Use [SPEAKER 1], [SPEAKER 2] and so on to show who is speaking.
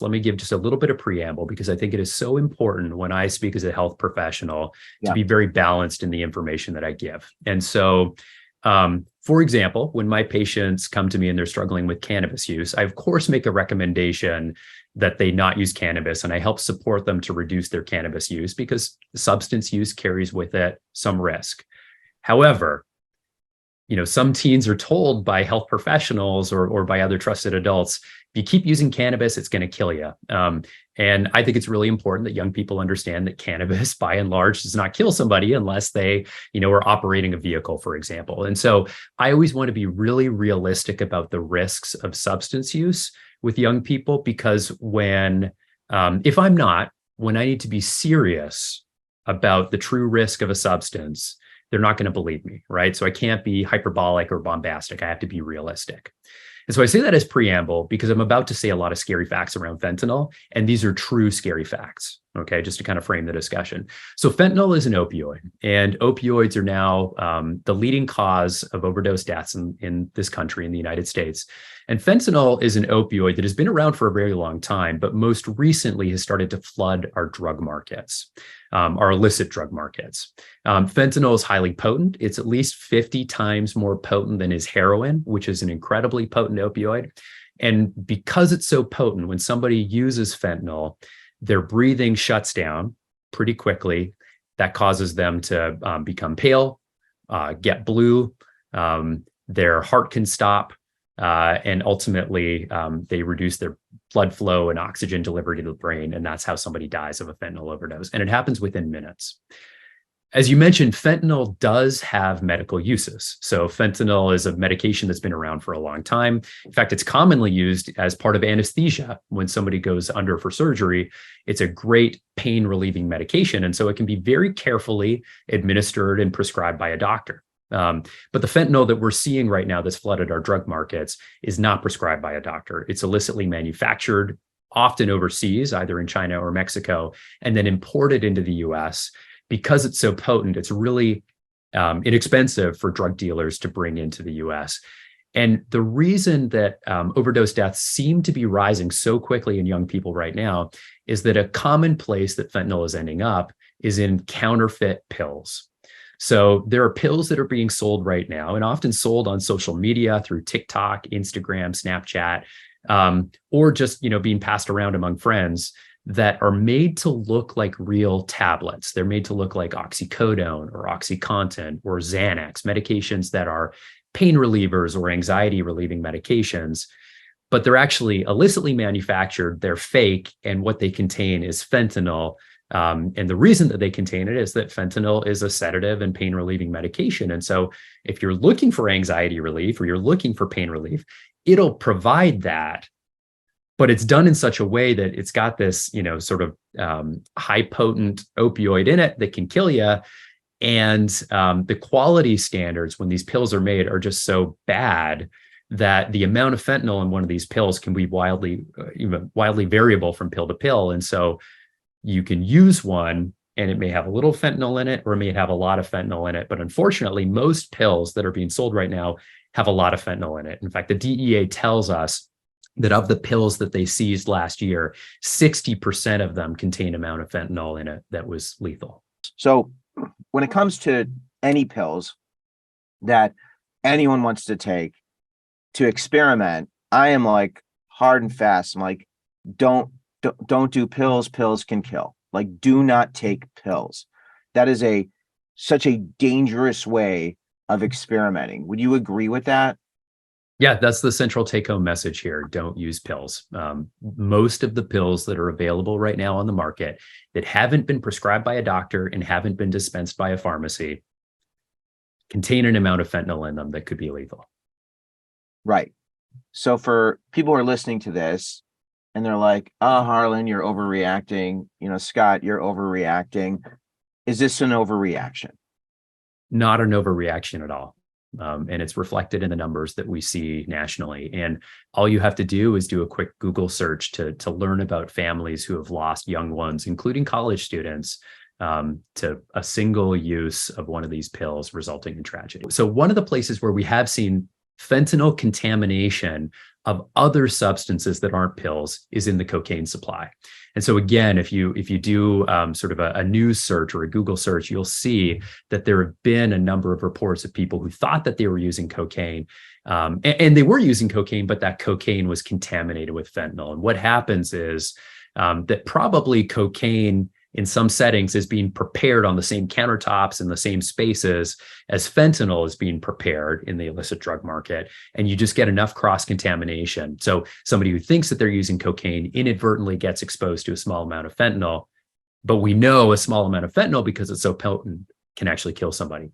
[SPEAKER 1] let me give just a little bit of preamble because I think it is so important when I speak as a health professional to be very balanced in the information that I give. And so, for example, when my patients come to me and they're struggling with cannabis use, I of course make a recommendation that they not use cannabis, and I help support them to reduce their cannabis use because substance use carries with it some risk. However, some teens are told by health professionals or by other trusted adults, if you keep using cannabis, it's going to kill you. And I think it's really important that young people understand that cannabis, by and large, does not kill somebody unless they, are operating a vehicle, for example. And so I always want to be really realistic about the risks of substance use with young people, because when I need to be serious about the true risk of a substance, they're not going to believe me, right? So I can't be hyperbolic or bombastic. I have to be realistic. And so I say that as preamble because I'm about to say a lot of scary facts around fentanyl, and these are true scary facts, okay, just to kind of frame the discussion. So fentanyl is an opioid, and opioids are now the leading cause of overdose deaths in this country, in the United States. And fentanyl is an opioid that has been around for a very long time, but most recently has started to flood our drug markets, our illicit drug markets. Fentanyl is highly potent. It's at least 50 times more potent than is heroin, which is an incredibly potent opioid. And because it's so potent, when somebody uses fentanyl, their breathing shuts down pretty quickly. That causes them to become pale, get blue, their heart can stop, and ultimately they reduce their blood flow and oxygen delivery to the brain. And that's how somebody dies of a fentanyl overdose. And it happens within minutes. As you mentioned, fentanyl does have medical uses. So fentanyl is a medication that's been around for a long time. In fact, it's commonly used as part of anesthesia when somebody goes under for surgery. It's a great pain relieving medication. And so it can be very carefully administered and prescribed by a doctor. But the fentanyl that we're seeing right now that's flooded our drug markets is not prescribed by a doctor. It's illicitly manufactured, often overseas, either in China or Mexico, and then imported into the US. Because it's so potent, it's really inexpensive for drug dealers to bring into the US. And the reason that overdose deaths seem to be rising so quickly in young people right now is that a common place that fentanyl is ending up is in counterfeit pills. So there are pills that are being sold right now and often sold on social media through TikTok, Instagram, Snapchat, or just being passed around among friends that are made to look like real tablets. They're made to look like oxycodone or OxyContin or Xanax, medications that are pain relievers or anxiety relieving medications, but they're actually illicitly manufactured. They're fake, and what they contain is fentanyl. And the reason that they contain it is that fentanyl is a sedative and pain relieving medication. And so if you're looking for anxiety relief or you're looking for pain relief, it'll provide that. But it's done in such a way that it's got this, sort of high potent opioid in it that can kill you. And the quality standards when these pills are made are just so bad that the amount of fentanyl in one of these pills can be wildly variable from pill to pill. And so you can use one and it may have a little fentanyl in it, or it may have a lot of fentanyl in it. But unfortunately, most pills that are being sold right now have a lot of fentanyl in it. In fact, the DEA tells us that of the pills that they seized last year, 60% of them contain amount of fentanyl in it that was lethal.
[SPEAKER 2] So when it comes to any pills that anyone wants to take to experiment, I am like hard and fast. I'm like, don't do pills. Pills can kill. Like, do not take pills. That is such a dangerous way of experimenting. Would you agree with that?
[SPEAKER 1] Yeah, that's the central take-home message here. Don't use pills. Most of the pills that are available right now on the market that haven't been prescribed by a doctor and haven't been dispensed by a pharmacy contain an amount of fentanyl in them that could be lethal.
[SPEAKER 2] Right. So for people who are listening to this and they're like, oh, Harlan, you're overreacting. Scott, you're overreacting. Is this an overreaction?
[SPEAKER 1] Not an overreaction at all. And it's reflected in the numbers that we see nationally. And all you have to do is do a quick Google search to learn about families who have lost young ones, including college students, to a single use of one of these pills resulting in tragedy. So one of the places where we have seen fentanyl contamination of other substances that aren't pills is in the cocaine supply. And so again, if you do sort of a news search or a Google search, you'll see that there have been a number of reports of people who thought that they were using cocaine, and they were using cocaine, but that cocaine was contaminated with fentanyl. And what happens is that probably cocaine in some settings is being prepared on the same countertops in the same spaces as fentanyl is being prepared in the illicit drug market. And you just get enough cross-contamination. So somebody who thinks that they're using cocaine inadvertently gets exposed to a small amount of fentanyl. But we know a small amount of fentanyl, because it's so potent, can actually kill somebody.